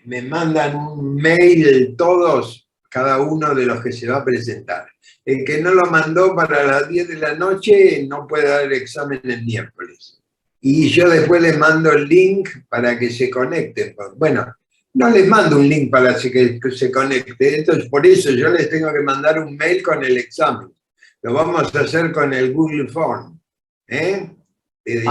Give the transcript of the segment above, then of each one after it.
me mandan un mail todos, cada uno de los que se va a presentar. El que no lo mandó para las 10 de la noche no puede dar el examen el miércoles. Y yo después les mando el link para que se conecten. Bueno, no les mando un link para que se conecten, entonces por eso yo les tengo que mandar un mail con el examen. Lo vamos a hacer con el Google Form. Es decir,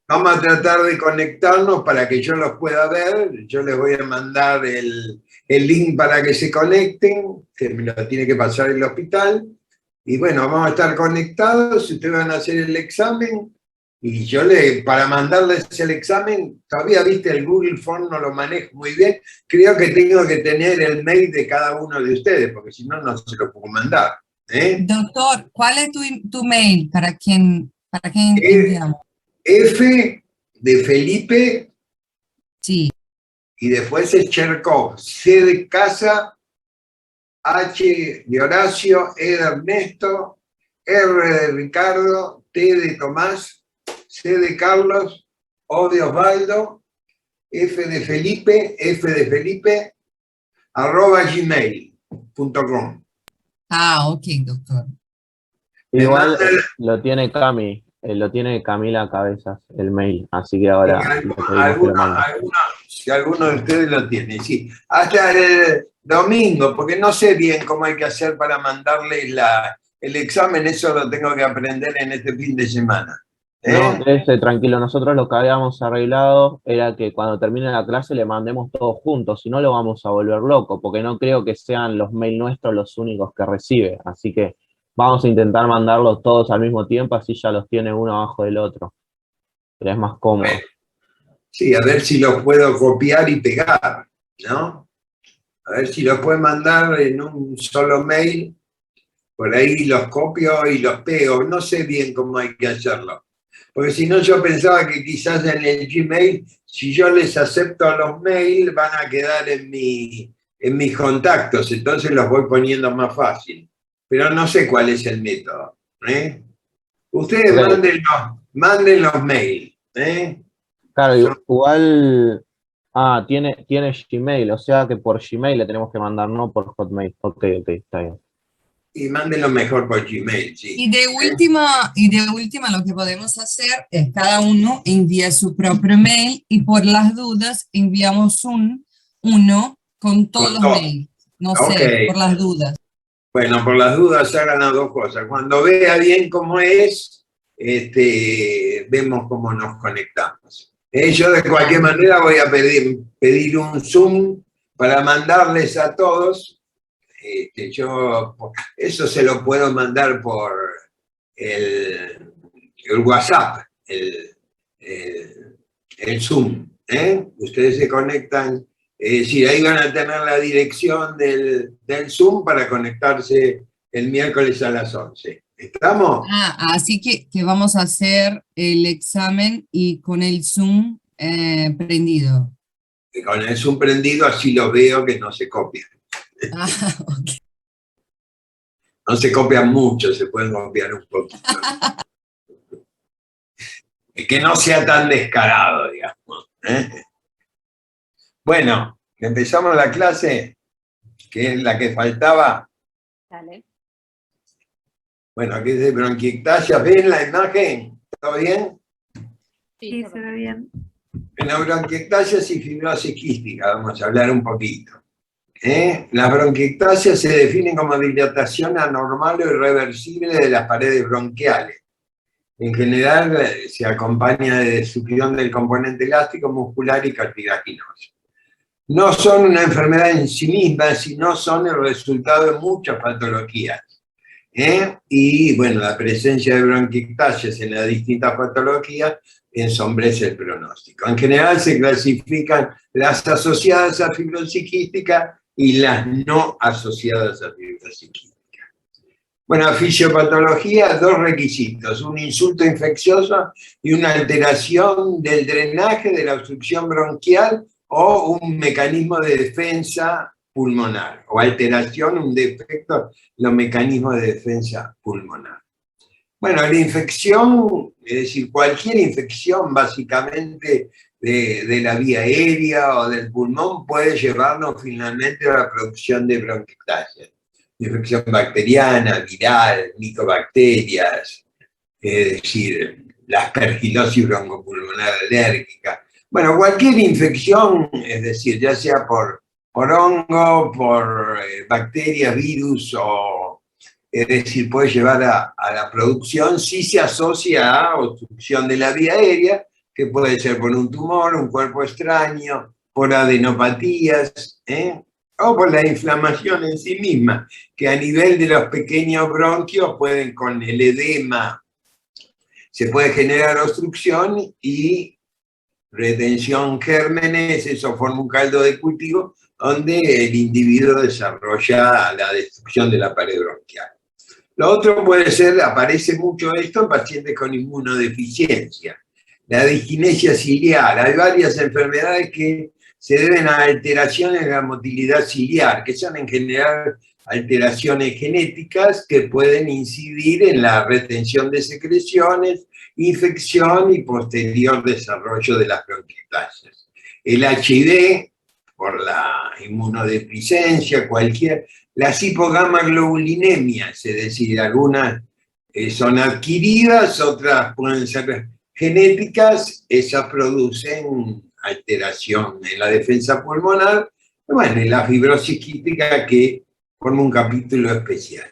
vamos a tratar de conectarnos para que yo los pueda ver. Yo les voy a mandar el link para que se conecten, que me lo tiene que pasar el hospital. Y bueno, vamos a estar conectados, ustedes van a hacer el examen. Y yo para mandarles el examen, todavía viste el Google Form, no lo manejo muy bien. Creo que tengo que tener el mail de cada uno de ustedes, porque si no, no se lo puedo mandar. Doctor, ¿cuál es tu mail? ¿Para quién enviamos? F de Felipe. Sí. Y después es Cherkov. C de casa, H de Horacio, E de Ernesto, R de Ricardo, T de Tomás, C de Carlos, O de Osvaldo, F de Felipe, @gmail.com. Ok, doctor. Igual lo tiene Camila Cabezas, el mail, así que ahora si alguno de ustedes lo tiene, sí. Hasta el domingo, porque no sé bien cómo hay que hacer para mandarles el examen, eso lo tengo que aprender en este fin de semana. No, quédese tranquilo, nosotros lo que habíamos arreglado era que cuando termine la clase le mandemos todos juntos, si no lo vamos a volver loco, porque no creo que sean los mails nuestros los únicos que recibe, así que vamos a intentar mandarlos todos al mismo tiempo, así ya los tiene uno abajo del otro, pero es más cómodo. Sí, a ver si los puedo copiar y pegar, ¿no? A ver si los puedo mandar en un solo mail, por ahí los copio y los pego, no sé bien cómo hay que hacerlo. Porque si no, yo pensaba que quizás en el Gmail, si yo les acepto los mails, van a quedar en mis contactos, entonces los voy poniendo más fácil. Pero no sé cuál es el método. Ustedes manden los mails. Claro, igual... tiene Gmail, o sea que por Gmail le tenemos que mandar, no por Hotmail. Ok, está bien. Y mándenlo mejor por Gmail, sí. Y de última, lo que podemos hacer es cada uno envía su propio mail y por las dudas enviamos uno con todos los mails. No sé, por las dudas. Bueno, por las dudas hagan las dos cosas. Cuando vea bien cómo es, vemos cómo nos conectamos. Yo de cualquier manera voy a pedir un Zoom para mandarles a todos. Eso se lo puedo mandar por el WhatsApp, el Zoom. Ustedes se conectan, sí, ahí van a tener la dirección del Zoom para conectarse el miércoles a las 11. ¿Estamos? Así que vamos a hacer el examen y con el Zoom prendido. Y con el Zoom prendido así lo veo que no se copian. Okay. No se copian mucho, se pueden copiar un poquito. Que no sea tan descarado, digamos. Bueno, empezamos la clase, que es la que faltaba. Dale. Bueno, aquí dice bronquiectasia. ¿Ven la imagen? ¿Todo bien? Sí, se ve bien. Bueno, bronquiectasias y fibrosis quística, vamos a hablar un poquito. Las bronquiectasias se definen como dilatación anormal o irreversible de las paredes bronquiales. En general se acompaña de destrucción del componente elástico, muscular y cartilaginoso. No son una enfermedad en sí misma, sino son el resultado de muchas patologías. Y bueno, la presencia de bronquiectasias en las distintas patologías ensombrece el pronóstico. En general se clasifican las asociadas a fibrosis quística y las no asociadas a fibrosis quística. Bueno, fisiopatología, dos requisitos: un insulto infeccioso y una alteración del drenaje de la obstrucción bronquial o un mecanismo de defensa pulmonar, o alteración, un defecto en los mecanismos de defensa pulmonar. Bueno, la infección, es decir, cualquier infección básicamente de la vía aérea o del pulmón puede llevarnos finalmente a la producción de bronquiectasias. Infección bacteriana, viral, micobacterias, es decir, la aspergilosis broncopulmonar alérgica. Bueno, cualquier infección, es decir, ya sea por hongo, por bacterias, virus, o, es decir, puede llevar a la producción, si se asocia a obstrucción de la vía aérea, que puede ser por un tumor, un cuerpo extraño, por adenopatías, o por la inflamación en sí misma, que a nivel de los pequeños bronquios pueden, con el edema, se puede generar obstrucción y retención gérmenes, eso forma un caldo de cultivo donde el individuo desarrolla la destrucción de la pared bronquial. Lo otro puede ser, aparece mucho esto en pacientes con inmunodeficiencia. La disquinesia ciliar, hay varias enfermedades que se deben a alteraciones de la motilidad ciliar, que son en general alteraciones genéticas que pueden incidir en la retención de secreciones, infección y posterior desarrollo de las bronquiectasias. El HIV, por la inmunodeficiencia, las hipogamaglobulinemias, es decir, algunas son adquiridas, otras pueden ser genéticas, esas producen alteración en la defensa pulmonar, y bueno, y la fibrosis quística que forma un capítulo especial.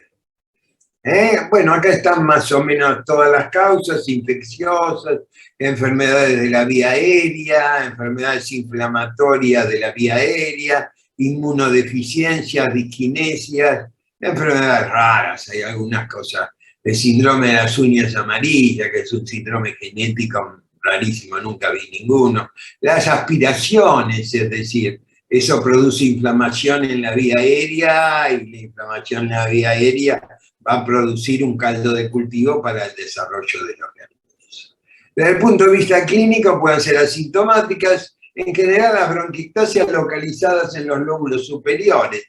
Bueno, acá están más o menos todas las causas infecciosas, enfermedades de la vía aérea, enfermedades inflamatorias de la vía aérea, inmunodeficiencias, disquinesias, enfermedades raras, hay algunas cosas, el síndrome de las uñas amarillas, que es un síndrome genético rarísimo, nunca vi ninguno, las aspiraciones, es decir, eso produce inflamación en la vía aérea y la inflamación en la vía aérea va a producir un caldo de cultivo para el desarrollo de los organismos. Desde el punto de vista clínico pueden ser asintomáticas, en general las bronquiectasias localizadas en los lóbulos superiores,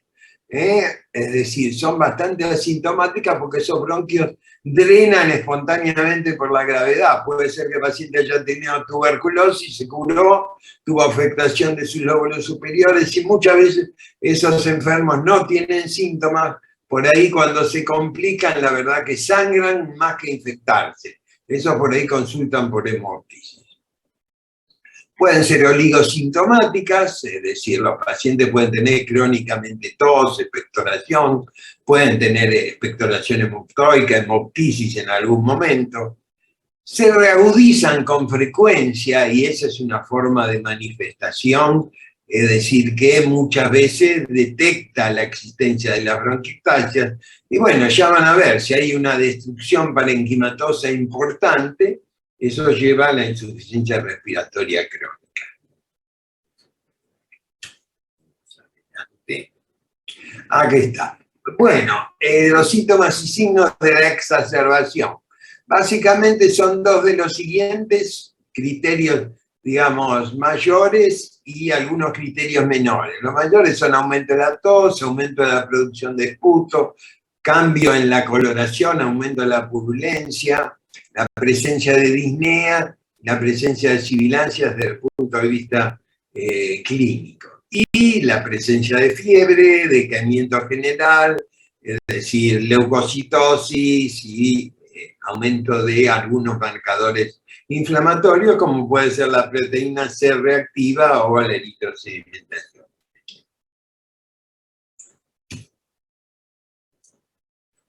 es decir, son bastante asintomáticas porque esos bronquios drenan espontáneamente por la gravedad. Puede ser que el paciente haya tenido tuberculosis, se curó, tuvo afectación de sus lóbulos superiores y muchas veces esos enfermos no tienen síntomas. Por ahí cuando se complican, la verdad que sangran más que infectarse. Eso por ahí consultan por hemoptisis. Pueden ser oligosintomáticas, es decir, los pacientes pueden tener crónicamente tos, expectoración, pueden tener expectoración hemoptoica, hemoptisis en algún momento. Se reagudizan con frecuencia y esa es una forma de manifestación, es decir, que muchas veces detecta la existencia de las bronquiectasias. Y bueno, ya van a ver, si hay una destrucción parenquimatosa importante, eso lleva a la insuficiencia respiratoria crónica. Aquí está. Bueno, los síntomas y signos de la exacerbación. Básicamente son dos de los siguientes criterios, digamos, mayores y algunos criterios menores. Los mayores son aumento de la tos, aumento de la producción de esputo, cambio en la coloración, aumento de la purulencia, la presencia de disnea, la presencia de sibilancias desde el punto de vista clínico. Y la presencia de fiebre, decaimiento general, es decir, leucocitosis y aumento de algunos marcadores inflamatorios, como puede ser la proteína C reactiva o la eritrosedimentación.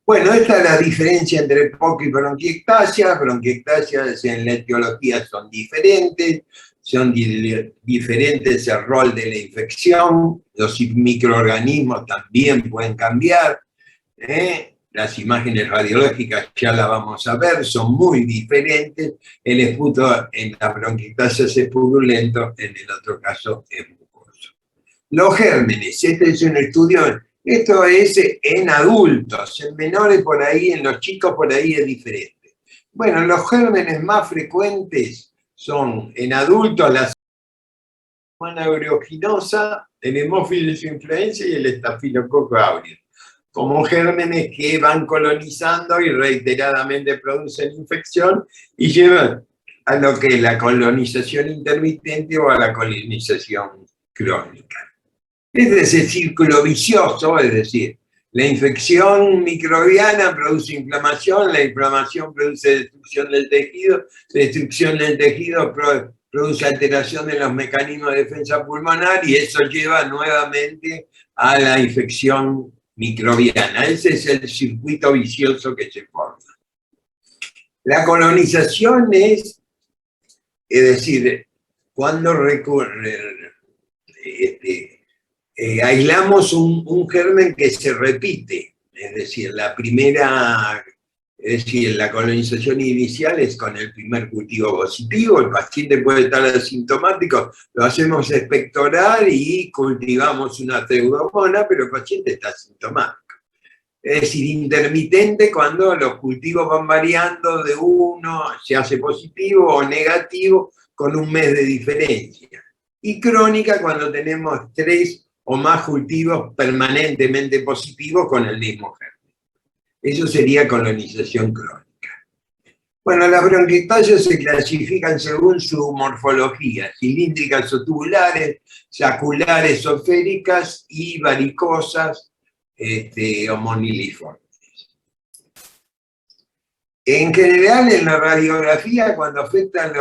Bueno, esta es la diferencia entre POC y bronquiectasias. Bronquiectasias en la etiología son diferentes el rol de la infección, los microorganismos también pueden cambiar, las imágenes radiológicas ya las vamos a ver, son muy diferentes, el esputo en la bronquiectasia es purulento, en el otro caso es mucoso. Los gérmenes, este es un estudio, esto es en adultos, en menores por ahí, en los chicos por ahí es diferente. Bueno, los gérmenes más frecuentes son en adultos la Pseudomonas aeruginosa, el Haemophilus influenzae y el Staphylococcus aureus. como gérmenes que van colonizando y reiteradamente producen infección y llevan a lo que es la colonización intermitente o a la colonización crónica. Es ese círculo vicioso, es decir, la infección microbiana produce inflamación, la inflamación produce destrucción del tejido, la destrucción del tejido produce alteración de los mecanismos de defensa pulmonar y eso lleva nuevamente a la infección microbiana. Ese es el circuito vicioso que se forma. La colonización es decir, cuando aislamos un germen que se repite, es decir, la colonización inicial es con el primer cultivo positivo, el paciente puede estar asintomático, lo hacemos expectorar y cultivamos una pseudomonas, pero el paciente está asintomático. Es decir, intermitente cuando los cultivos van variando de uno, se hace positivo o negativo con un mes de diferencia. Y crónica cuando tenemos 3 o más cultivos permanentemente positivos con el mismo germen. Eso sería colonización crónica. Bueno, las bronquiectasias se clasifican según su morfología, cilíndricas o tubulares, saculares o féricas y varicosas o moniliformes. En general, en la radiografía, cuando afectan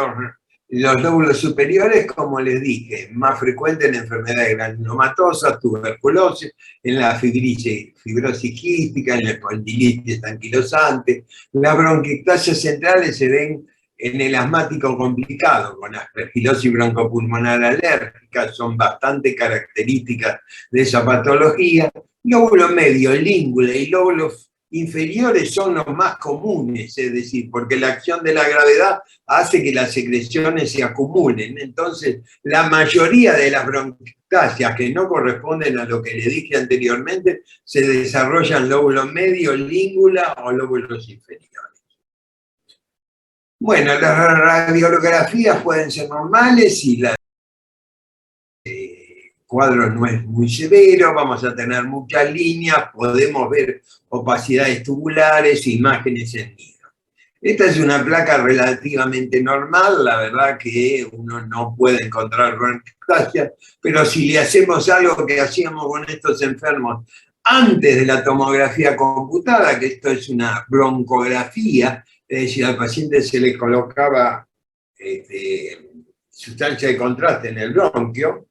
los lóbulos superiores, como les dije, más frecuente en enfermedades granulomatosas, tuberculosis, en la fibrosis quística, en la espondilitis anquilosante. Las bronquiectasias centrales se ven en el asmático complicado, con aspergilosis broncopulmonar alérgica, son bastante características de esa patología. Lóbulo medio, língula y lóbulos inferiores son los más comunes, es decir, porque la acción de la gravedad hace que las secreciones se acumulen. Entonces, la mayoría de las bronquiectasias que no corresponden a lo que le dije anteriormente, se desarrollan lóbulo medio, língula o lóbulos inferiores. Bueno, las radiografías pueden ser normales y la cuadro no es muy severo, vamos a tener muchas líneas, podemos ver opacidades tubulares, imágenes en nido. Esta es una placa relativamente normal, la verdad que uno no puede encontrar bronquiectasia, pero si le hacemos algo que hacíamos con estos enfermos antes de la tomografía computada, que esto es una broncografía, es decir, al paciente se le colocaba sustancia de contraste en el bronquio.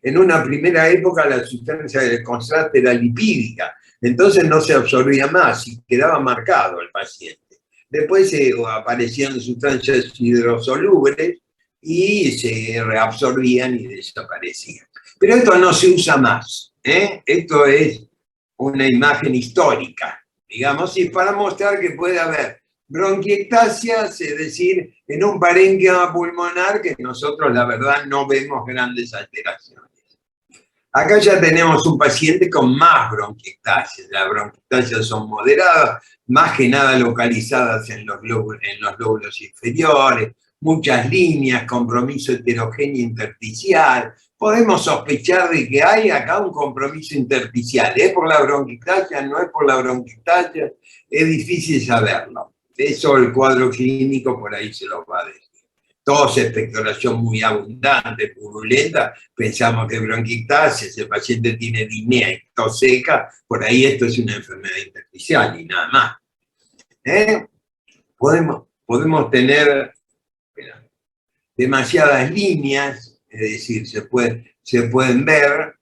En una primera época la sustancia de contraste era lipídica, entonces no se absorbía más y quedaba marcado el paciente. Después aparecían sustancias hidrosolubles y se reabsorbían y desaparecían. Pero esto no se usa más, Esto es una imagen histórica, digamos, y para mostrar que puede haber bronquiectasias, es decir, en un parénquima pulmonar que nosotros la verdad no vemos grandes alteraciones. Acá ya tenemos un paciente con más bronquiectasias. Las bronquiectasias son moderadas, más que nada localizadas en los lóbulos inferiores, muchas líneas, compromiso heterogéneo intersticial. Podemos sospechar de que hay acá un compromiso intersticial. ¿Es por la bronquiectasia? ¿No es por la bronquiectasia? Es difícil saberlo. Eso el cuadro clínico por ahí se los va a decir. Tos, expectoración muy abundante, purulenta, pensamos que bronquiectasia, si el paciente tiene disnea y tos seca, por ahí esto es una enfermedad intersticial y nada más. Podemos tener demasiadas líneas, es decir, se pueden ver,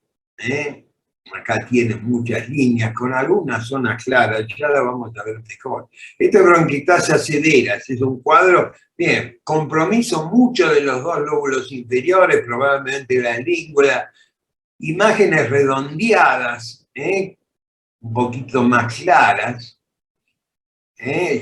acá tienen muchas líneas, con algunas zonas claras, ya la vamos a ver mejor. Esta es bronquiectasia severa, es un cuadro, bien, compromiso mucho de los dos lóbulos inferiores, probablemente la língula, imágenes redondeadas, un poquito más claras.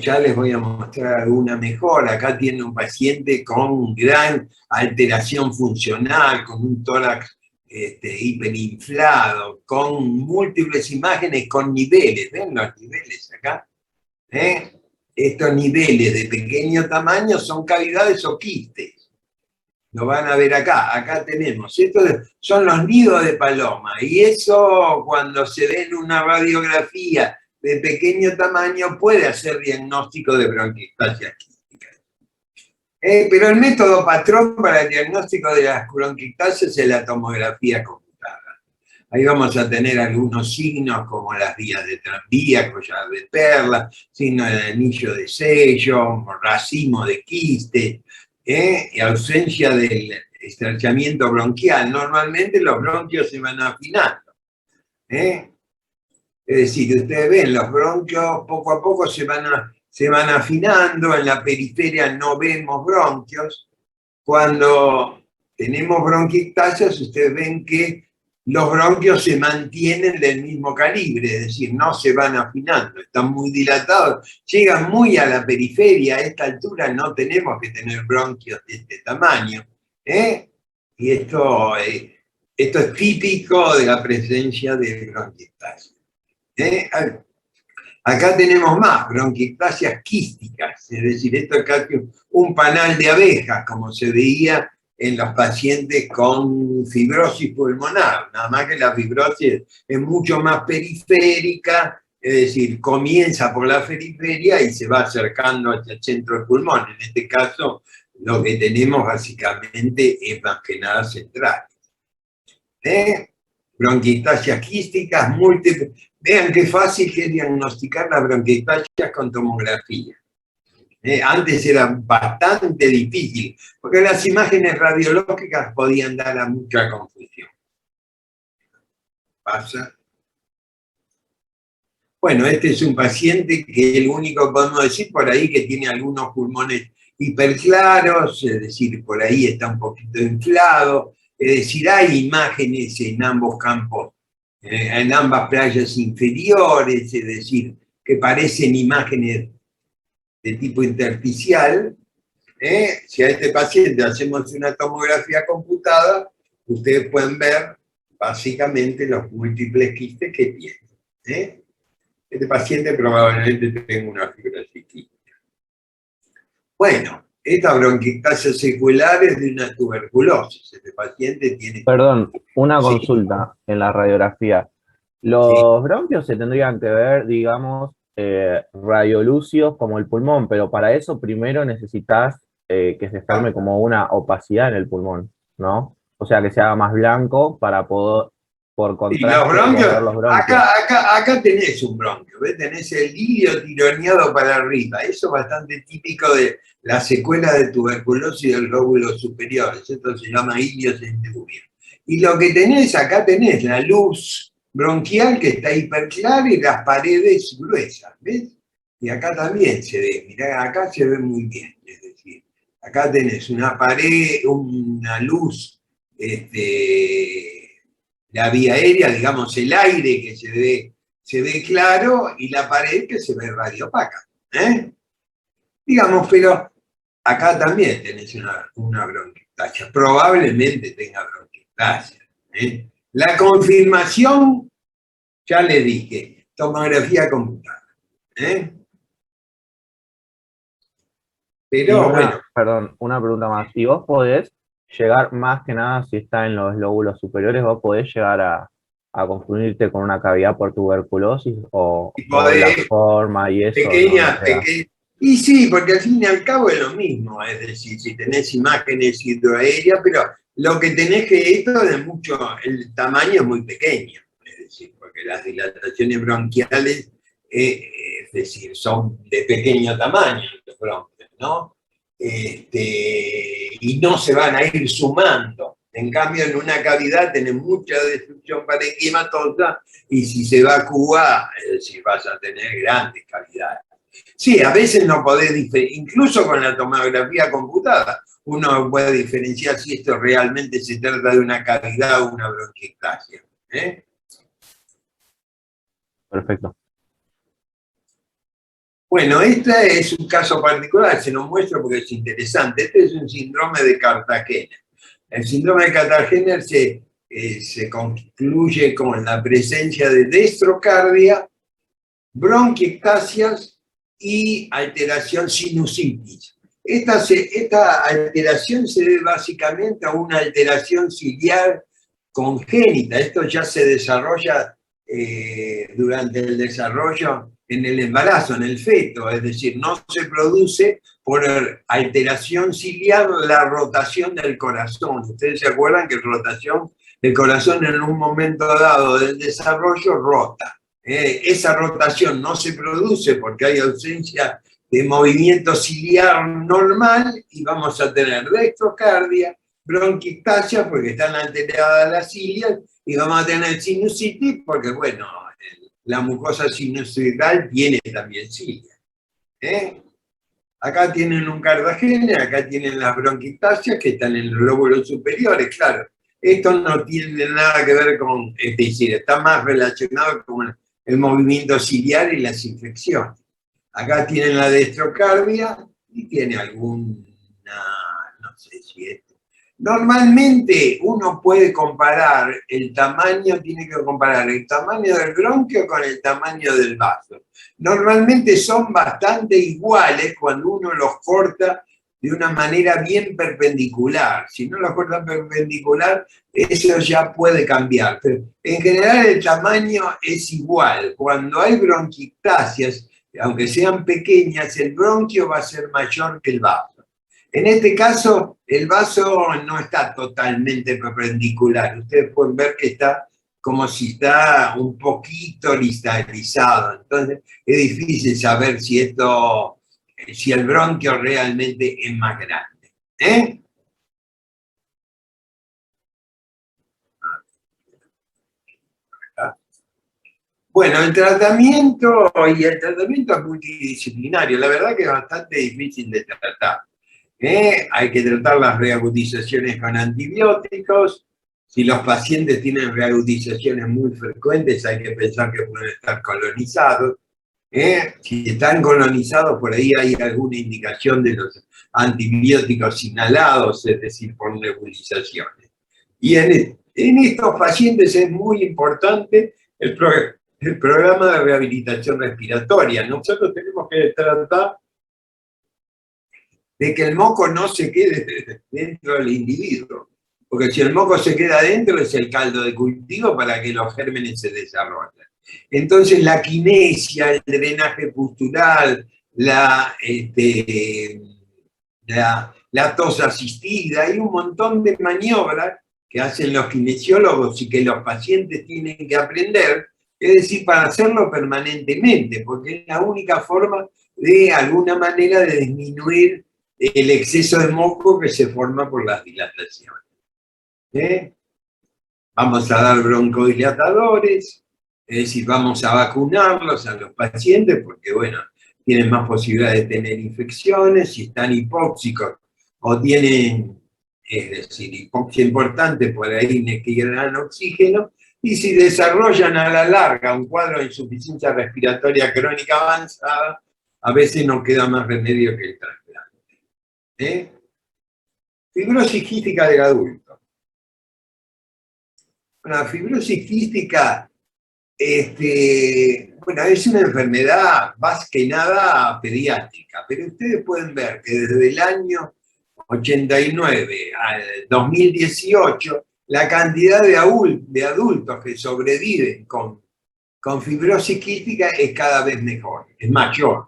Ya les voy a mostrar alguna mejor. Acá tiene un paciente con gran alteración funcional, con un tórax hiperinflado, con múltiples imágenes, con niveles. ¿Ven los niveles acá? Estos niveles de pequeño tamaño son cavidades o quistes. Lo van a ver acá. Acá tenemos. Estos son los nidos de paloma. Y eso, cuando se ve en una radiografía de pequeño tamaño, puede hacer diagnóstico de bronquiectasias quísticas. Pero el método patrón para el diagnóstico de las bronquiectasias es la tomografía computada. Ahí vamos a tener algunos signos como las vías de tranvía, collar de perla, signo del anillo de sello, racimo de quiste, y ausencia del estrechamiento bronquial. Normalmente los bronquios se van afinando. Es decir, ustedes ven, los bronquios poco a poco se van afinando, en la periferia no vemos bronquios. Cuando tenemos bronquiectasias, ustedes ven que los bronquios se mantienen del mismo calibre, es decir, no se van afinando, están muy dilatados, llegan muy a la periferia. A esta altura no tenemos que tener bronquios de este tamaño. Y esto es típico de la presencia de bronquiectasias. Acá tenemos más, bronquiectasias quísticas, es decir, esto es casi un panal de abejas, como se veía en los pacientes con fibrosis pulmonar, nada más que la fibrosis es mucho más periférica, es decir, comienza por la periferia y se va acercando hacia el centro del pulmón. En este caso, lo que tenemos básicamente es más que nada central. Bronquiectasias quísticas múltiples. Vean qué fácil que es diagnosticar las bronquiectasias con tomografía. Antes era bastante difícil, porque las imágenes radiológicas podían dar a mucha confusión. Pasa. Bueno, este es un paciente que el único que podemos decir por ahí que tiene algunos pulmones hiperclaros, es decir, por ahí está un poquito inflado, es decir, hay imágenes en ambos campos, en ambas playas inferiores, es decir, que parecen imágenes de tipo intersticial. Si a este paciente hacemos una tomografía computada, ustedes pueden ver básicamente los múltiples quistes que tiene. Este paciente probablemente tenga una fibrosis quística. Bueno, esta bronquiectasia secular es de una tuberculosis. Este paciente tiene... Perdón, una consulta en la radiografía. Los bronquios se tendrían que ver, digamos, radiolúcidos como el pulmón, pero para eso primero necesitas que se forme como una opacidad en el pulmón, ¿no? O sea, que se haga más blanco para poder, por contraste, y los bronquios, ver los bronquios. Acá tenés un bronquio, ¿ves? Tenés el lirio tironeado para arriba. Eso es bastante típico de la secuela de tuberculosis del lóbulo superior. Esto se llama iliocentrurio. Y lo que tenés, acá tenés la luz bronquial que está hiperclara y las paredes gruesas, ¿ves? Y acá también se ve, mirá, acá se ve muy bien, es decir, acá tenés una pared, una luz, la vía aérea, digamos, el aire que se ve claro y la pared que se ve radiopaca, digamos, pero acá también tenés una bronquiectasia, probablemente tenga bronquiectasia, La confirmación, ya le dije, tomografía computada. Pero bueno. Perdón, una pregunta más. ¿Y vos podés llegar, más que nada, si está en los lóbulos superiores, vos podés llegar a confundirte con una cavidad por tuberculosis o la forma y eso? Pequeña. Y sí, porque al fin y al cabo es lo mismo, es decir, si tenés imágenes hidroaéreas, pero lo que tenés que esto de mucho, el tamaño es muy pequeño, es decir, porque las dilataciones bronquiales, es decir, son de pequeño tamaño los bronquios, ¿no? Y no se van a ir sumando. En cambio, en una cavidad tenés mucha destrucción parenquimatosa y si se evacúa, es decir, vas a tener grandes cavidades. Sí, a veces no podés diferenciar, incluso con la tomografía computada, uno puede diferenciar si esto realmente se trata de una cavidad o una bronquiectasia. Perfecto. Bueno, este es un caso particular, se lo muestro porque es interesante. Este es un síndrome de Cartagena. El síndrome de Cartagena se concluye con la presencia de destrocardia, bronquiectasias y alteración sinusitis. Esta alteración se debe básicamente a una alteración ciliar congénita. Esto ya se desarrolla durante el desarrollo en el embarazo, en el feto, es decir, no se produce por alteración ciliar la rotación del corazón. Ustedes se acuerdan que el corazón en un momento dado del desarrollo rota. Esa rotación no se produce porque hay ausencia de movimiento ciliar normal y vamos a tener dextrocardia, bronquiectasia porque están alteradas las cilias y vamos a tener sinusitis porque, bueno, la mucosa sinusoidal tiene también cilias. Acá tienen un Cardagene, acá tienen las bronquiectasias que están en los lóbulos superiores, claro. Esto no tiene nada que ver con, es decir, está más relacionado con el movimiento ciliar y las infecciones. Acá tienen la dextrocardia y tiene alguna, no sé si esto. Normalmente uno puede comparar el tamaño, tiene que comparar el tamaño del bronquio con el tamaño del vaso. Normalmente son bastante iguales cuando uno los corta de una manera bien perpendicular. Si no los corta perpendicular, eso ya puede cambiar. Pero en general el tamaño es igual. Cuando hay bronquiectasias, aunque sean pequeñas, el bronquio va a ser mayor que el vaso. En este caso, el vaso no está totalmente perpendicular. Ustedes pueden ver que está como si está un poquito lizado. Entonces, es difícil saber si el bronquio realmente es más grande. Bueno, el tratamiento es multidisciplinario. La verdad que es bastante difícil de tratar. Hay que tratar las reagudizaciones con antibióticos. Si los pacientes tienen reagudizaciones muy frecuentes, hay que pensar que pueden estar colonizados. Si están colonizados, por ahí hay alguna indicación de los antibióticos inhalados, es decir, por nebulizaciones. Y en estos pacientes es muy importante el programa de rehabilitación respiratoria. Nosotros tenemos que tratar de que el moco no se quede dentro del individuo. Porque si el moco se queda dentro es el caldo de cultivo para que los gérmenes se desarrollen. Entonces la quinesia, el drenaje postural, la tos asistida, hay un montón de maniobras que hacen los kinesiólogos y que los pacientes tienen que aprender, es decir, para hacerlo permanentemente, porque es la única forma de alguna manera de disminuir el exceso de moco que se forma por las dilataciones. Vamos a dar broncodilatadores, es decir, vamos a vacunarlos a los pacientes porque, bueno, tienen más posibilidades de tener infecciones, si están hipóxicos o tienen, es decir, hipoxia importante, por ahí necesitan oxígeno, y si desarrollan a la larga un cuadro de insuficiencia respiratoria crónica avanzada, a veces no queda más remedio que el trasplante. Fibrosis quística del adulto. La fibrosis quística bueno, es una enfermedad más que nada pediátrica, pero ustedes pueden ver que desde el año 89 al 2018, la cantidad de adultos que sobreviven con fibrosis quística es cada vez mejor, es mayor.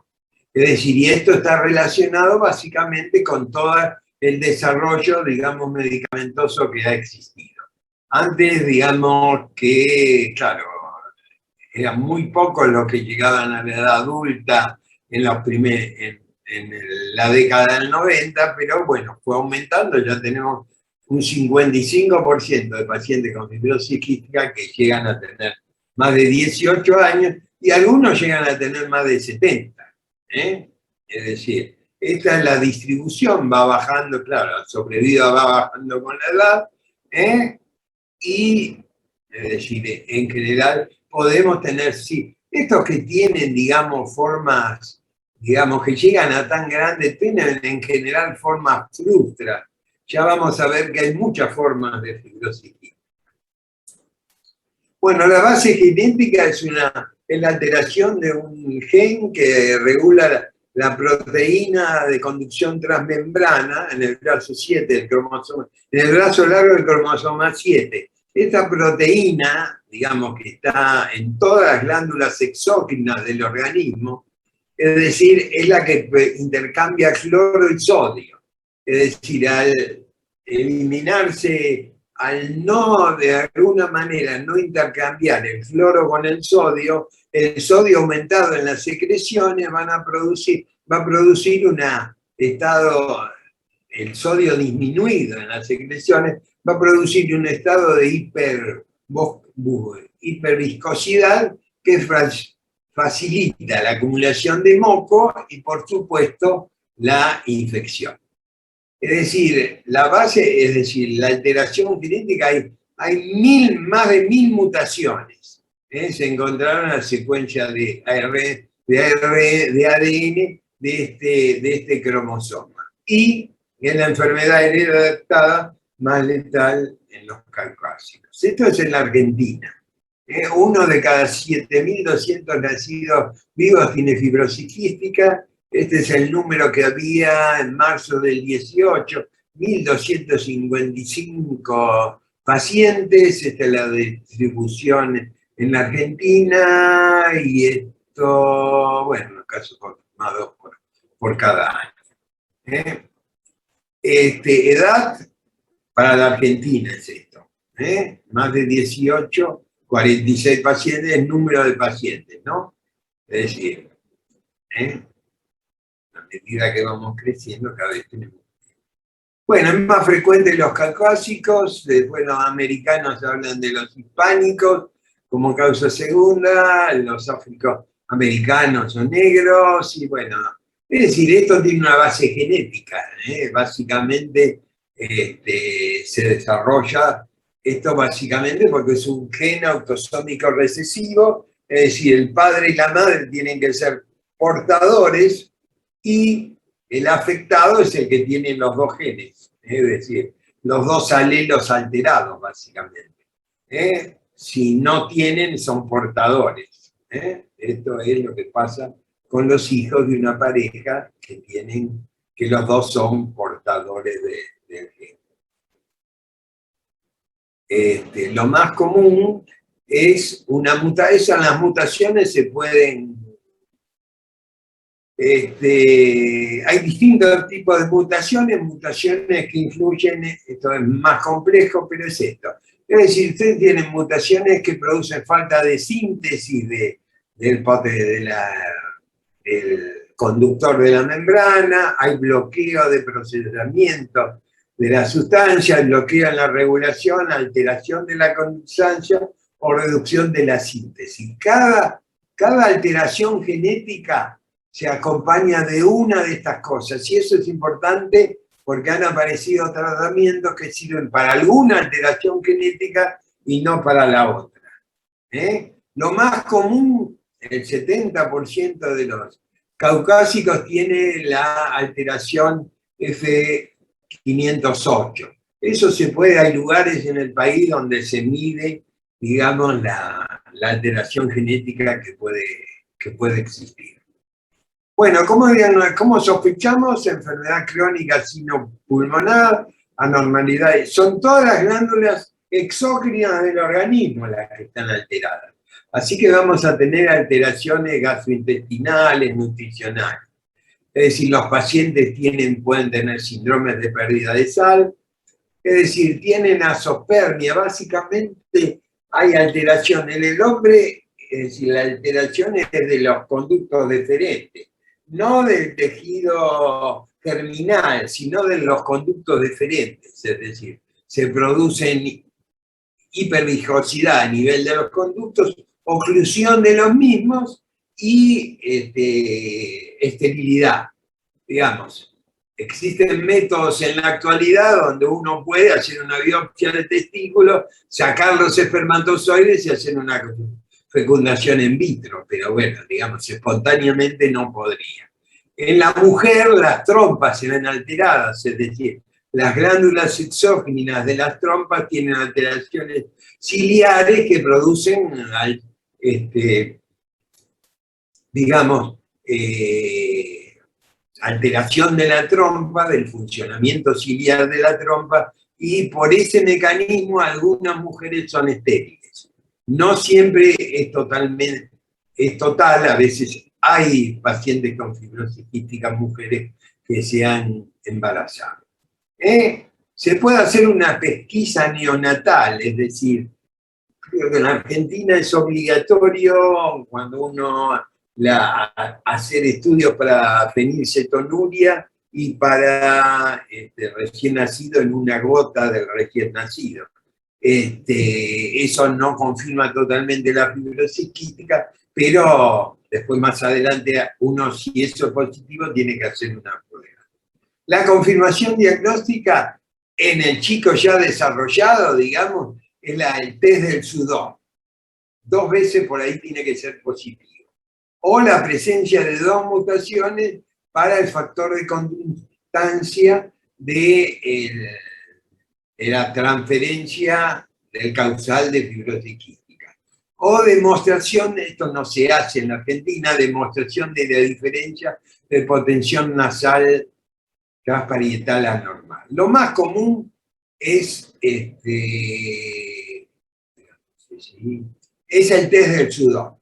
Es decir, y esto está relacionado básicamente con todo el desarrollo, digamos, medicamentoso que ha existido. Antes, digamos que, claro, eran muy pocos los que llegaban a la edad adulta en la década del 90, pero bueno, fue aumentando, ya tenemos un 55% de pacientes con fibrosis quística que llegan a tener más de 18 años y algunos llegan a tener más de 70. Es decir, esta es la distribución, va bajando, claro, la sobrevida va bajando con la edad, y, es decir, en general podemos tener, sí, estos que tienen, digamos, formas, digamos, que llegan a tan grandes, tienen en general formas frustras. Ya vamos a ver que hay muchas formas de fibrosis quística. Bueno, la base genética es la alteración de un gen que regula la proteína de conducción transmembrana en el brazo 7 del cromosoma, en el brazo largo del cromosoma 7. Esta proteína, digamos que está en todas las glándulas exócrinas del organismo, es decir, es la que intercambia cloro y sodio. Es decir, al eliminarse, al no, de alguna manera, no intercambiar el cloro con el sodio aumentado en las secreciones va a producir un estado, el sodio disminuido en las secreciones, va a producir un estado de hiperviscosidad que facilita la acumulación de moco y, por supuesto, la infección. Es decir, la base, es decir, la alteración genética, hay más de 1000 mutaciones. Se encontraron la secuencia de ADN de este cromosoma. Y en la enfermedad heredada más letal en los caucásicos. Esto es en la Argentina. Uno de cada 7.200 nacidos vivos tiene fibrosis quística. Este es el número que había en marzo del 18, 1.255 pacientes. Esta es la distribución en la Argentina, y esto, bueno, los casos confirmados por cada año. Edad para la Argentina es esto. Más de 18, 46 pacientes, número de pacientes, ¿no? Es decir, a medida que vamos creciendo, cada vez tenemos. Bueno, es más frecuente en los caucásicos, después los americanos hablan de los hispánicos como causa segunda, los afroamericanos son negros, y bueno, es decir, esto tiene una base genética, básicamente se desarrolla esto básicamente porque es un gen autosómico recesivo, es decir, el padre y la madre tienen que ser portadores, y el afectado es el que tiene los dos genes, es decir, los dos alelos alterados, básicamente. Si no tienen, son portadores. Esto es lo que pasa con los hijos de una pareja que los dos son portadores del gen. Lo más común es una mutación. Las mutaciones se pueden... hay distintos tipos de mutaciones que influyen, esto es más complejo, pero es esto. Es decir, ustedes tienen mutaciones que producen falta de síntesis del conductor de la membrana, hay bloqueo de procesamiento de la sustancia, bloqueo en la regulación, alteración de la sustancia o reducción de la síntesis. Cada alteración genética se acompaña de una de estas cosas, y eso es importante porque han aparecido tratamientos que sirven para alguna alteración genética y no para la otra. Lo más común, el 70% de los caucásicos tiene la alteración F508. Eso se puede, hay lugares en el país donde se mide, digamos, la alteración genética que puede existir. Bueno, ¿cómo sospechamos? Enfermedad crónica sinopulmonar, anormalidades. Son todas las glándulas exócrinas del organismo las que están alteradas. Así que vamos a tener alteraciones gastrointestinales, nutricionales. Es decir, los pacientes pueden tener síndromes de pérdida de sal, es decir, tienen azospermia. Básicamente hay alteración en el hombre, es decir, la alteración es de los conductos deferentes, no del tejido germinal, sino de los conductos deferentes, es decir, se producen hiperviscosidad a nivel de los conductos, oclusión de los mismos y esterilidad. Digamos, existen métodos en la actualidad donde uno puede hacer una biopsia de testículo, sacar los espermatozoides y hacer una fecundación in vitro, pero bueno, digamos, espontáneamente no podría. En la mujer las trompas se ven alteradas, es decir, las glándulas exógenas de las trompas tienen alteraciones ciliares que producen, digamos, alteración de la trompa, del funcionamiento ciliar de la trompa, y por ese mecanismo algunas mujeres son estériles. No siempre es total, a veces hay pacientes con fibrosis quística, mujeres que se han embarazado. Se puede hacer una pesquisa neonatal, es decir, creo que en Argentina es obligatorio cuando uno hacer estudios para fenilcetonuria y para recién nacido en una gota del recién nacido. Eso no confirma totalmente la fibrosis quística, pero después más adelante uno, si eso es positivo, tiene que hacer una prueba. La confirmación diagnóstica en el chico ya desarrollado, digamos, es el test del sudor. 2 veces por ahí tiene que ser positivo. O la presencia de 2 mutaciones para el factor de constancia de la transferencia del causal de fibrosis quística. O demostración, esto no se hace en la Argentina, demostración de la diferencia de potencial nasal transparietal anormal. Lo más común es el test del sudor.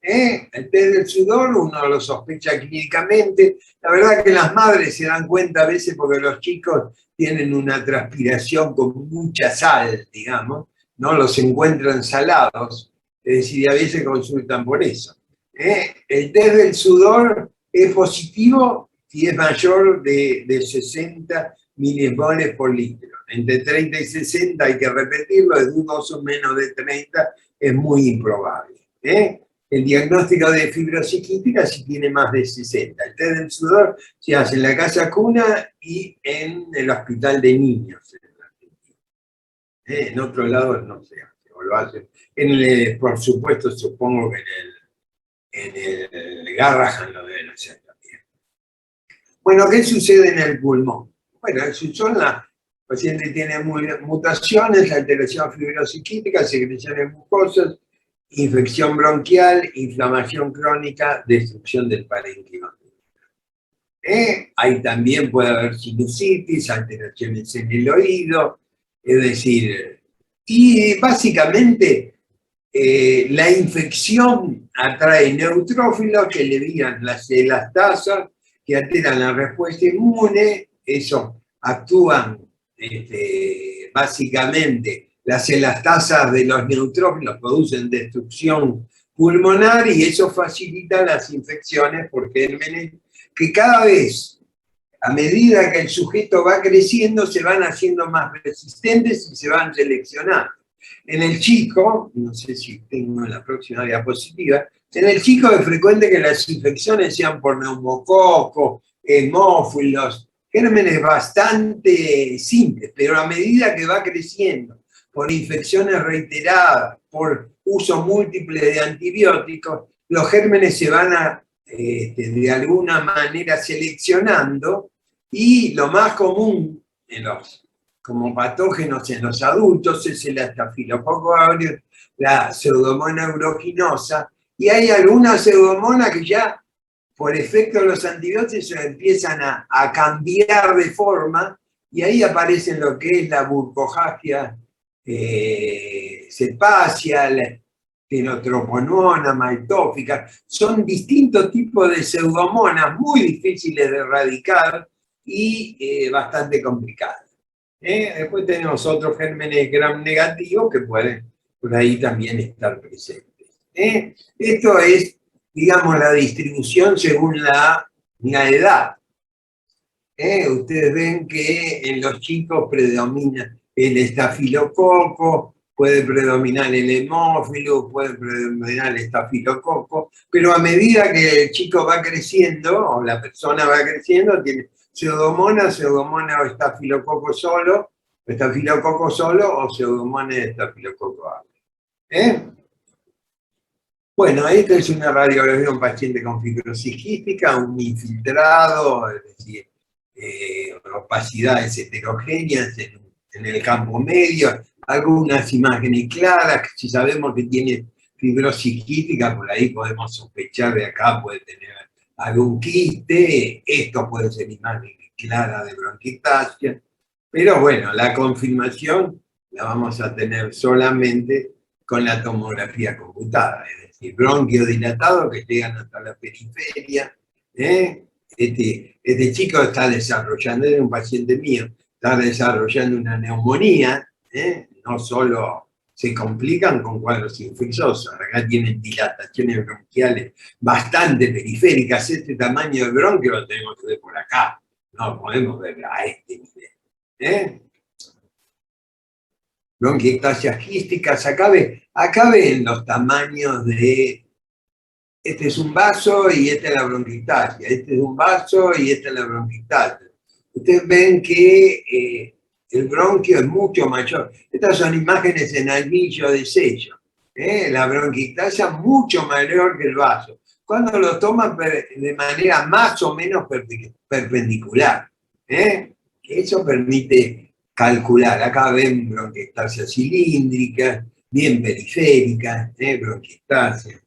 El test del sudor uno lo sospecha clínicamente. La verdad que las madres se dan cuenta a veces porque los chicos tienen una transpiración con mucha sal, digamos, no los encuentran salados, es decir, a veces consultan por eso. El test del sudor es positivo si es mayor de 60 milimoles por litro. Entre 30 y 60 hay que repetirlo, es dudoso, menos de 30 es muy improbable. El diagnóstico de fibrosis quística si tiene más de 60. El test del sudor se hace en la casa cuna y en el hospital de niños. En otro lado no se hace, o lo hacen. Por supuesto, supongo que en el Garrahan lo deben hacer también. Bueno, ¿qué sucede en el pulmón? Bueno, el paciente tiene mutaciones, alteración fibrosis quística, secreciones mucosas, infección bronquial, inflamación crónica, destrucción del parénquima. Ahí también puede haber sinusitis, alteraciones en el oído, es decir, y básicamente la infección atrae neutrófilos que le digan las elastasas, que alteran la respuesta inmune, eso actúan básicamente. Las elastasas de los neutrófilos producen destrucción pulmonar y eso facilita las infecciones por gérmenes que cada vez, a medida que el sujeto va creciendo, se van haciendo más resistentes y se van seleccionando. En el chico, no sé si tengo la próxima diapositiva, en el chico es frecuente que las infecciones sean por neumococo, hemófilos, gérmenes bastante simples, pero a medida que va creciendo, por infecciones reiteradas, por uso múltiple de antibióticos, los gérmenes se van de alguna manera seleccionando y lo más común como patógenos en los adultos es el estafilococo aureus, la pseudomonas aeruginosa, y hay algunas pseudomonas que ya por efecto de los antibióticos empiezan a cambiar de forma y ahí aparecen lo que es la burcojagia cepacia, la Pterotroponona, maltófica, son distintos tipos de pseudomonas muy difíciles de erradicar y bastante complicadas. Después tenemos otros gérmenes gram negativos que pueden por ahí también estar presentes. Esto es, digamos, la distribución según la edad. Ustedes ven que en los chicos predomina el estafilococo, puede predominar el hemófilo, puede predominar el estafilococo, pero a medida que el chico va creciendo, o la persona va creciendo, tiene pseudomonas o estafilococo solo o pseudomonas de estafilococo aureus. Bueno, esta es una radiografía de un paciente con fibrosis quística, un infiltrado, es decir, opacidades heterogéneas en el campo medio, algunas imágenes claras, si sabemos que tiene fibrosis quística, por ahí podemos sospechar de acá, puede tener algún quiste, esto puede ser imagen clara de bronquiectasia, pero bueno, la confirmación la vamos a tener solamente con la tomografía computada, es decir, bronquios dilatados que llegan hasta la periferia. Este chico está desarrollando, es un paciente mío, está desarrollando una neumonía, no solo se complican con cuadros infecciosos, acá tienen dilataciones bronquiales bastante periféricas, este tamaño de bronquio lo tenemos que ver por acá, no podemos ver a este nivel. Bronquiectasias quísticas, acá ven los tamaños de, este es un vaso y esta es la bronquiectasia, este es un vaso y esta es la bronquiectasia. Ustedes ven que el bronquio es mucho mayor. Estas son imágenes en anillo de sello. La bronquiectasia mucho mayor que el vaso. Cuando lo toman de manera más o menos perpendicular. Eso permite calcular. Acá ven bronquiectasia cilíndrica, bien periférica, bronquiectasia.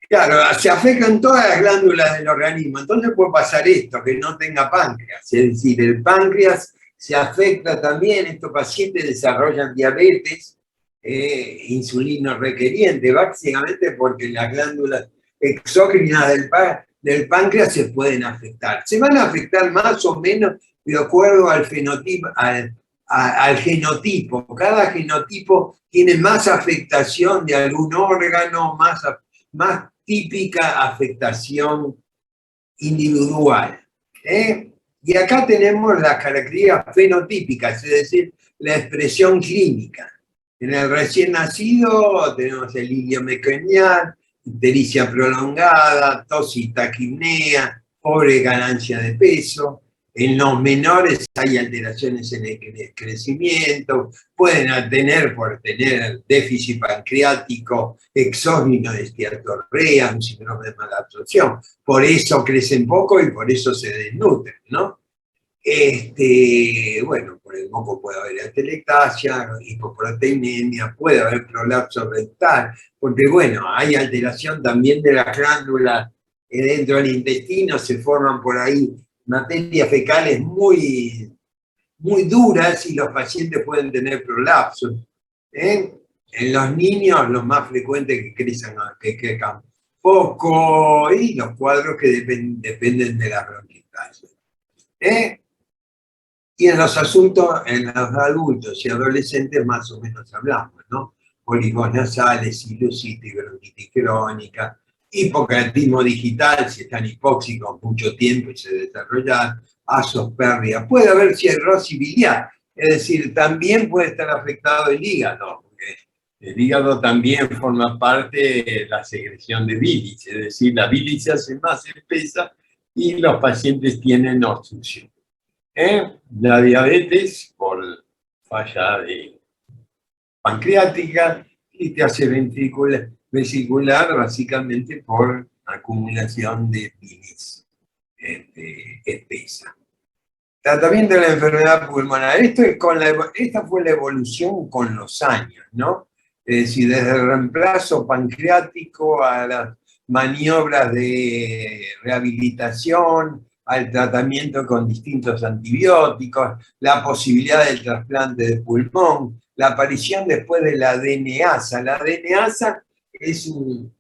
Claro, se afectan todas las glándulas del organismo, entonces puede pasar esto, que no tenga páncreas, es decir, el páncreas se afecta también, estos pacientes desarrollan diabetes insulino requeriente, básicamente porque las glándulas exócrinas del páncreas se pueden afectar. Se van a afectar más o menos de acuerdo al fenotipo, al genotipo. Cada genotipo tiene más afectación de algún órgano, más típica afectación individual. Y acá tenemos las características fenotípicas, es decir, la expresión clínica. En el recién nacido tenemos el ilio-meconial, ictericia prolongada, tos y taquipnea, pobre ganancia de peso. En los menores hay alteraciones en el crecimiento, pueden tener, por tener déficit pancreático, exógeno de esteatorrea, un síndrome de mala absorción. Por eso crecen poco y por eso se desnutren, ¿no? Bueno, por el moco puede haber atelectasia, hipoproteinemia, puede haber prolapso rectal, porque bueno, hay alteración también de las glándulas dentro del intestino, se forman por ahí materias fecales muy duras y los pacientes pueden tener prolapsos. En los niños, lo más frecuente es que crezcan poco y los cuadros que dependen de la bronquiectasia. Y en los adultos y adolescentes más o menos hablamos, ¿no? Pólipos nasales, sinusitis, bronquitis crónica, hipocreatismo digital, si están hipóxicos mucho tiempo y se desarrollan, azoospermia. Puede haber cirrosis biliar, es decir, también puede estar afectado el hígado, porque el hígado también forma parte de la secreción de bilis, es decir, la bilis se hace más espesa y los pacientes tienen obstrucción. La diabetes por falla pancreática y te hace vesicular básicamente por acumulación de bilis espesa. Tratamiento de la enfermedad pulmonar. Esta fue la evolución con los años, ¿no? Es decir, desde el reemplazo pancreático a las maniobras de rehabilitación, al tratamiento con distintos antibióticos, la posibilidad del trasplante de pulmón, la aparición después de la DNasa. La DNasa es un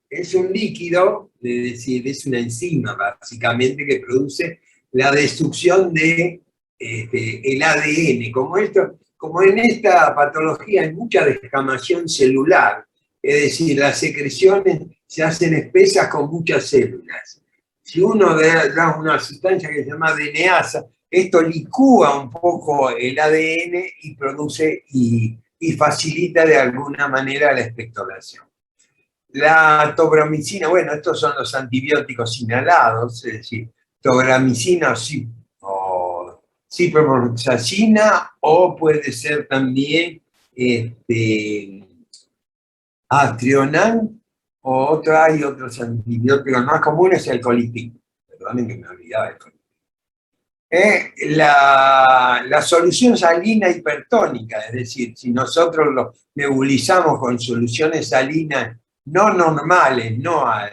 líquido, es decir, es una enzima básicamente que produce la destrucción de el ADN. Como en esta patología hay mucha descamación celular, es decir, las secreciones se hacen espesas con muchas células. Si uno da una sustancia que se llama DNasa, esto licúa un poco el ADN y produce y facilita de alguna manera la expectoración. La tobramicina, bueno, estos son los antibióticos inhalados, es decir, tobramicina o ciprofloxacina, o puede ser también Atrionan, o hay otros antibióticos más comunes, el colitín. Perdonen que me olvidaba del colitín. La solución salina hipertónica, es decir, si nosotros lo nebulizamos con soluciones salinas no normales, no al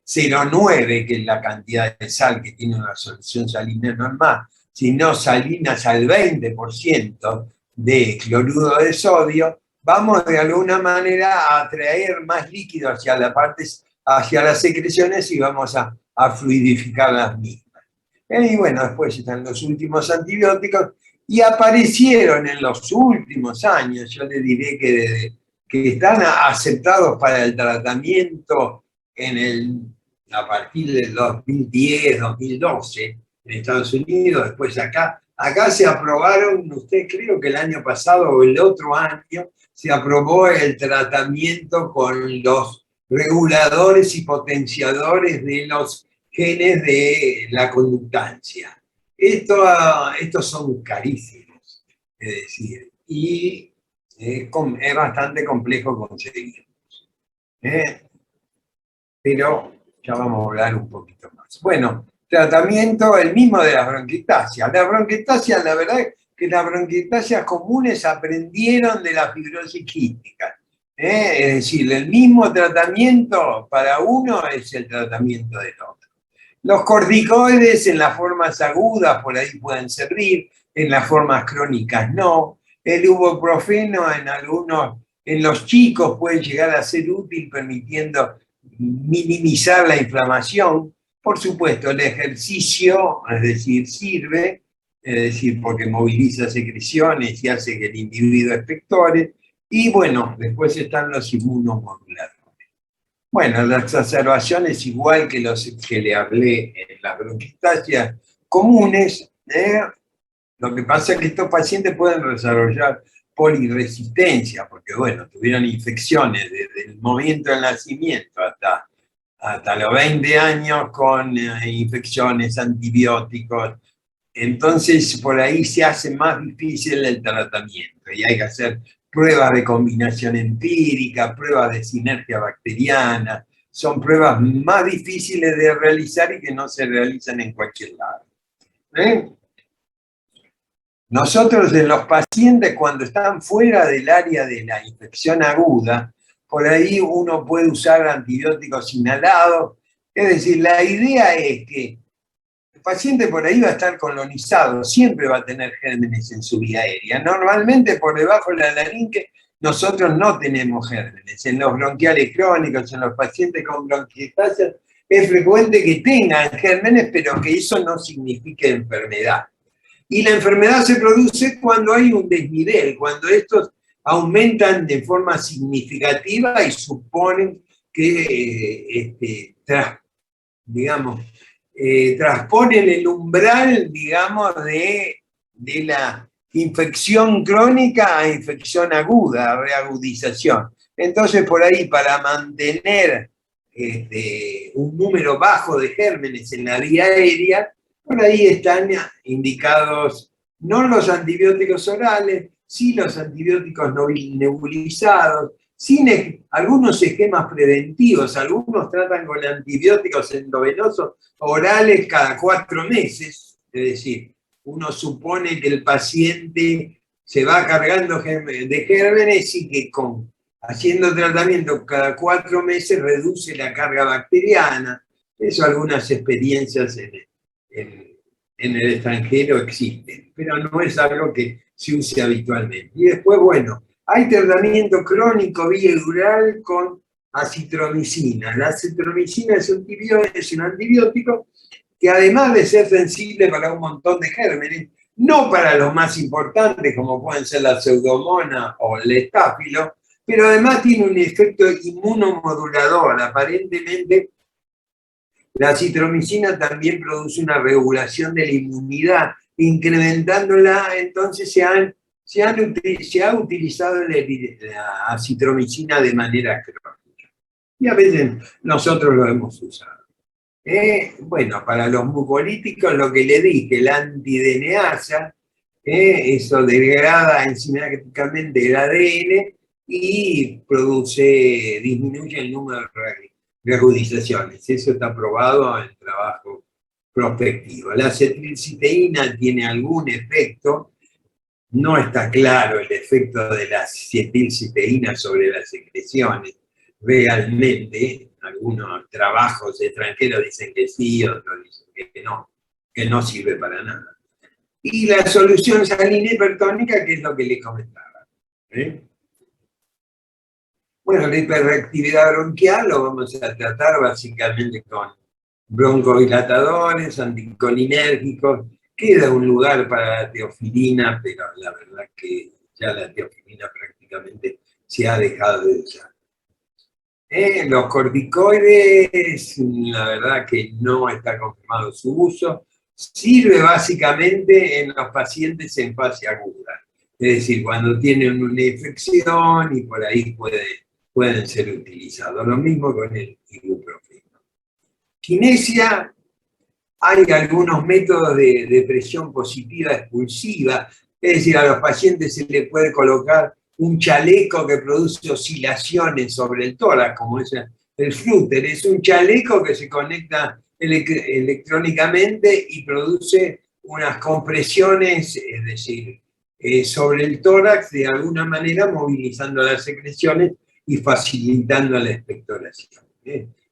0,9, que es la cantidad de sal que tiene una solución salina normal, sino salinas al 20% de cloruro de sodio, vamos de alguna manera a atraer más líquido hacia hacia las secreciones y vamos a fluidificar las mismas. Y bueno, después están los últimos antibióticos y aparecieron en los últimos años, yo le diré que están aceptados para el tratamiento a partir del 2010, 2012 en Estados Unidos, después acá se aprobaron, usted creo que el año pasado o el otro año, se aprobó el tratamiento con los reguladores y potenciadores de los genes de la conductancia. Estos son carísimos, es decir, y es bastante complejo conseguirlos. Pero ya vamos a hablar un poquito más. Bueno, tratamiento el mismo de las bronquiectasias. La bronquiectasia, la verdad es que las bronquiectasias comunes aprendieron de la fibrosis quística. Es decir, el mismo tratamiento para uno es el tratamiento del otro. Los corticoides en las formas agudas por ahí pueden servir, en las formas crónicas no. El ibuprofeno en los chicos puede llegar a ser útil permitiendo minimizar la inflamación. Por supuesto, el ejercicio, es decir, sirve, es decir, porque moviliza secreciones y hace que el individuo expectore. Y bueno, después están los inmunomoduladores. Bueno, la exacerbación es igual que los que le hablé en las bronquiectasias comunes. Lo que pasa es que estos pacientes pueden desarrollar polirresistencia, porque bueno, tuvieron infecciones desde el momento del nacimiento hasta los 20 años con infecciones, antibióticos. Entonces, por ahí se hace más difícil el tratamiento y hay que hacer pruebas de combinación empírica, pruebas de sinergia bacteriana. Son pruebas más difíciles de realizar y que no se realizan en cualquier lado. Nosotros en los pacientes cuando están fuera del área de la infección aguda, por ahí uno puede usar antibióticos inhalados. Es decir, la idea es que el paciente por ahí va a estar colonizado, siempre va a tener gérmenes en su vía aérea. Normalmente por debajo de la laringe nosotros no tenemos gérmenes. En los bronquiales crónicos, en los pacientes con bronquiectasias, es frecuente que tengan gérmenes, pero que eso no signifique enfermedad. Y la enfermedad se produce cuando hay un desnivel, cuando estos aumentan de forma significativa y suponen que, transponen el umbral, digamos, de la infección crónica a infección aguda, a reagudización. Entonces, por ahí, para mantener un número bajo de gérmenes en la vía aérea, por ahí están indicados no los antibióticos orales, sí los antibióticos nebulizados, sin algunos esquemas preventivos. Algunos tratan con antibióticos endovenosos orales cada 4 meses, es decir, uno supone que el paciente se va cargando de gérmenes y que haciendo tratamiento cada 4 meses reduce la carga bacteriana. Eso algunas experiencias en el extranjero existen, pero no es algo que se use habitualmente. Y después, bueno, hay tratamiento crónico biural con acitromicina. La acitromicina es un antibiótico que además de ser sensible para un montón de gérmenes, no para los más importantes como pueden ser la pseudomonas o el estáfilo, pero además tiene un efecto inmunomodulador. Aparentemente, la acitromicina también produce una regulación de la inmunidad, incrementándola. Entonces se ha utilizado la acitromicina de manera crónica. Y a veces nosotros lo hemos usado. Bueno, para los mucolíticos, lo que le dije, la antiDNasa, eso degrada enzimáticamente el ADN y disminuye el número de reagudizaciones. Eso está probado en trabajo prospectivo. La acetilcisteína tiene algún efecto, no está claro el efecto de la acetilcisteína sobre las secreciones realmente, algunos trabajos extranjeros dicen que sí, otros dicen que no sirve para nada. Y la solución salina hipertónica, que es lo que les comentaba. Bueno, la hiperreactividad bronquial lo vamos a tratar básicamente con broncodilatadores, anticolinérgicos. Queda un lugar para la teofilina, pero la verdad que ya la teofilina prácticamente se ha dejado de usar. Los corticoides, la verdad que no está confirmado su uso. Sirve básicamente en los pacientes en fase aguda. Es decir, cuando tienen una infección y por ahí pueden ser utilizados. Lo mismo con el ibuprofeno. Kinesia, hay algunos métodos de presión positiva expulsiva. Es decir, a los pacientes se les puede colocar un chaleco que produce oscilaciones sobre el tórax, como es el flúter. Es un chaleco que se conecta electrónicamente y produce unas compresiones, es decir, sobre el tórax, de alguna manera movilizando las secreciones y facilitando la expectoración.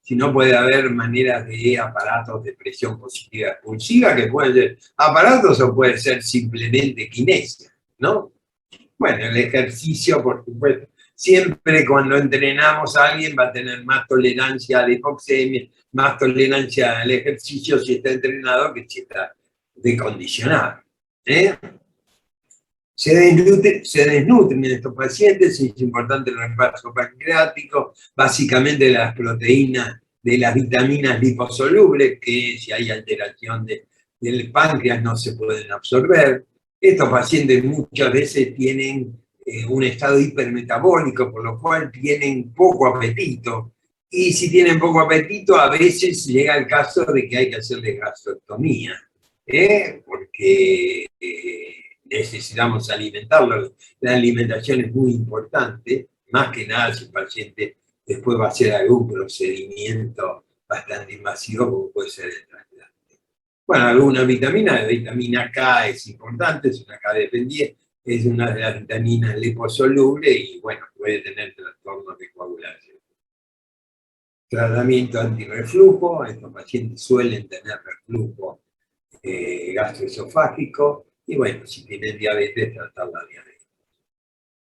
Si no, puede haber maneras de aparatos de presión positiva expulsiva, que pueden ser aparatos o puede ser simplemente kinesia, ¿no? Bueno, el ejercicio, por supuesto, siempre cuando entrenamos a alguien va a tener más tolerancia a la hipoxemia, más tolerancia al ejercicio si está entrenado que si está decondicionado. Se desnutren estos pacientes, es importante el reemplazo pancreático, básicamente de las proteínas, de las vitaminas liposolubles, que si hay alteración del páncreas no se pueden absorber. Estos pacientes muchas veces tienen un estado hipermetabólico, por lo cual tienen poco apetito. Y si tienen poco apetito, a veces llega el caso de que hay que hacerle gastrectomía, porque necesitamos alimentarlo. La alimentación es muy importante, más que nada si el paciente después va a hacer algún procedimiento bastante invasivo, como puede ser el trasplante. Bueno, alguna vitamina, la vitamina K es importante, es una K dependiente, es una de las vitaminas liposolubles y bueno, puede tener trastornos de coagulación. Tratamiento antirreflujo, estos pacientes suelen tener reflujo gastroesofágico, y bueno, si tienen diabetes, tratar la diabetes.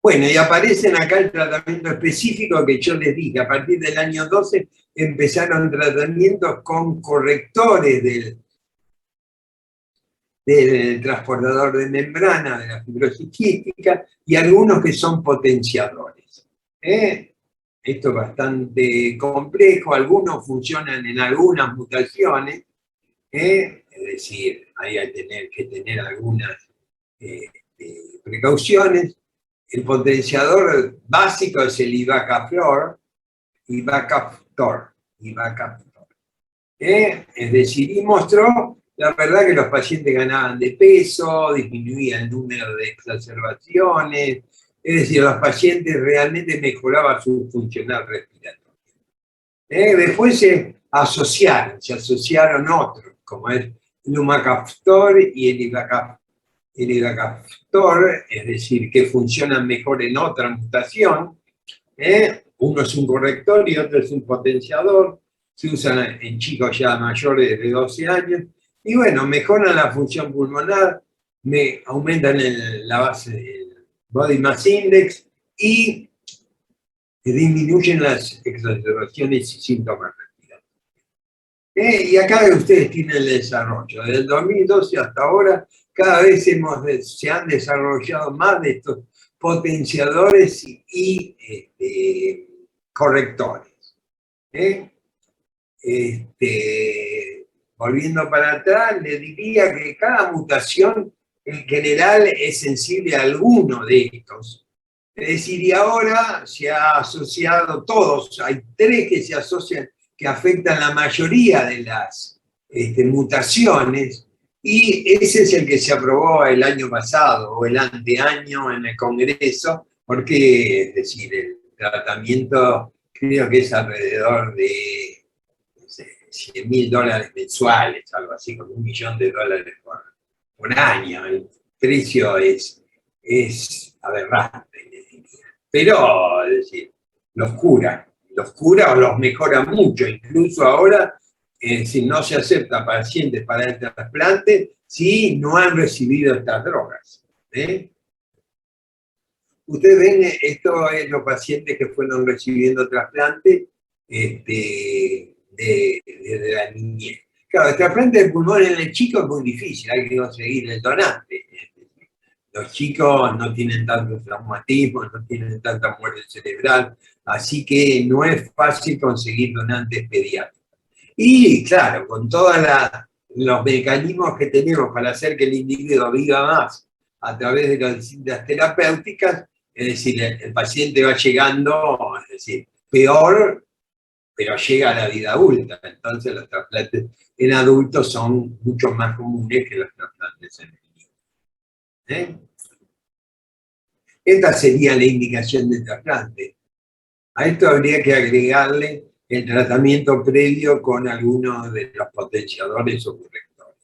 Bueno, y aparecen acá el tratamiento específico que yo les dije, a partir del año 12 empezaron tratamientos con correctores del transportador de membrana, de la fibrosis quística, y algunos que son potenciadores. Esto es bastante complejo, algunos funcionan en algunas mutaciones, es decir, hay que tener algunas precauciones. El potenciador básico es el Ivacaftor, es decir, y mostró la verdad que los pacientes ganaban de peso, disminuía el número de exacerbaciones, es decir, los pacientes realmente mejoraban su funcional respiratorio. Después se asociaron otros, como es el Lumacaftor y el Ivacaftor, es decir, que funcionan mejor en otra mutación. Uno es un corrector y otro es un potenciador. Se usan en chicos ya mayores de 12 años. Y bueno, mejoran la función pulmonar, aumentan la base del Body Mass Index y disminuyen las exacerbaciones y síntomas respiratorios. Y acá ustedes tienen el desarrollo. Desde el 2012 hasta ahora, cada vez se han desarrollado más de estos potenciadores y correctores. Volviendo para atrás, le diría que cada mutación en general es sensible a alguno de estos. Es decir, y ahora se ha asociado todos, hay 3 que se asocian, que afectan la mayoría de las mutaciones, y ese es el que se aprobó el año pasado o el anteaño en el Congreso, porque, es decir, el tratamiento creo que es alrededor de $100.000 mensuales, algo así, como $1 millón por año. El precio es aberrante, les diría. Pero, es decir, los cura, los cura o los mejora mucho. Incluso ahora, si no se acepta pacientes para el trasplante, si no han recibido estas drogas. Ustedes ven, esto es los pacientes que fueron recibiendo trasplante desde la niñez. Claro, el trasplante de pulmón en el chico es muy difícil, hay que conseguir el donante. Los chicos no tienen tantos traumatismos, no tienen tanta muerte cerebral, así que no es fácil conseguir donantes pediátricos. Y claro, con todos los mecanismos que tenemos para hacer que el individuo viva más a través de las distintas terapéuticas, es decir, el paciente va llegando, es decir, peor, pero llega a la vida adulta. Entonces los trasplantes en adultos son mucho más comunes que los trasplantes en niños. Esta sería la indicación del trasplante. A esto habría que agregarle el tratamiento previo con algunos de los potenciadores o correctores.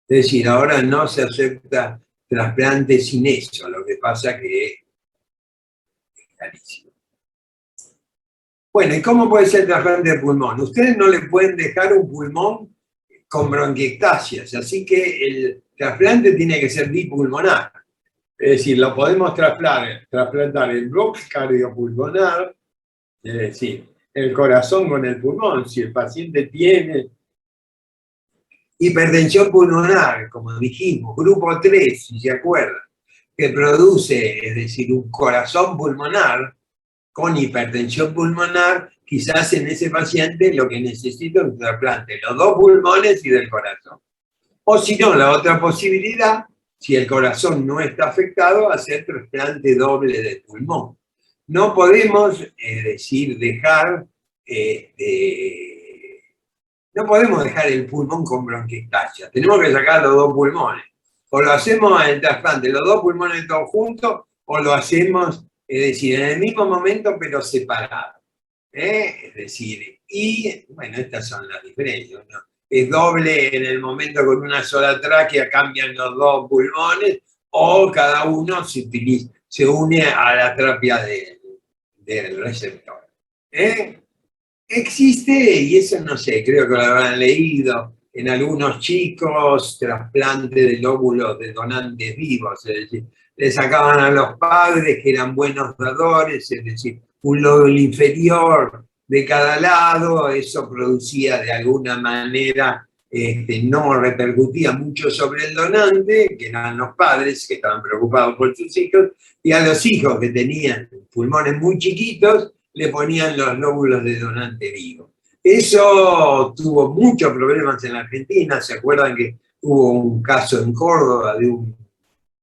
Es decir, ahora no se acepta trasplante sin eso, lo que pasa que es carísimo. Bueno, ¿y cómo puede ser el trasplante de pulmón? Ustedes no le pueden dejar un pulmón con bronquiectasias, así que el trasplante tiene que ser bipulmonar. Es decir, lo podemos trasplantar el bloque cardiopulmonar, es decir, el corazón con el pulmón. Si el paciente tiene hipertensión pulmonar, como dijimos, grupo 3, si se acuerdan, que produce, es decir, un corazón pulmonar con hipertensión pulmonar, quizás en ese paciente lo que necesita es un trasplante, los dos pulmones y del corazón. O si no, la otra posibilidad, si el corazón no está afectado, hacer trasplante doble de pulmón. No podemos, dejar, no podemos dejar el pulmón con bronquiectasia. Tenemos que sacar los dos pulmones. O lo hacemos en el trasplante, los dos pulmones todos juntos, o lo hacemos, es decir, en el mismo momento, pero separado. Es decir, y bueno, estas son las diferencias, ¿no? Es doble en el momento con una sola tráquea, cambian los dos pulmones, o cada uno se une a la terapia del receptor. Existe, y eso no sé, creo que lo habrán leído, en algunos chicos, trasplante de lóbulos de donantes vivos, es decir, le sacaban a los padres que eran buenos dadores, es decir, un lóbulo inferior de cada lado, eso producía de alguna manera, no repercutía mucho sobre el donante, que eran los padres que estaban preocupados por sus hijos, y a los hijos que tenían pulmones muy chiquitos, le ponían los lóbulos de donante vivo. Eso tuvo muchos problemas en la Argentina. ¿Se acuerdan que hubo un caso en Córdoba de un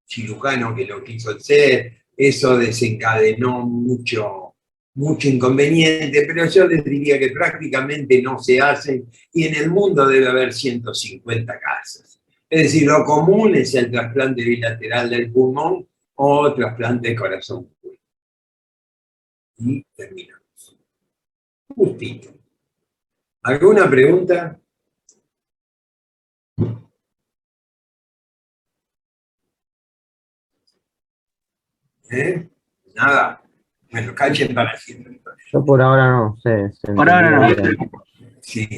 cirujano que lo quiso hacer? Eso desencadenó mucho inconveniente, pero yo les diría que prácticamente no se hacen, y en el mundo debe haber 150 casos. Es decir, lo común es el trasplante bilateral del pulmón o trasplante de corazón. Y terminamos. Justito. ¿Alguna pregunta? Nada. Bueno, callen para siempre. Yo por ahora no sé. Por ahora no. Sí.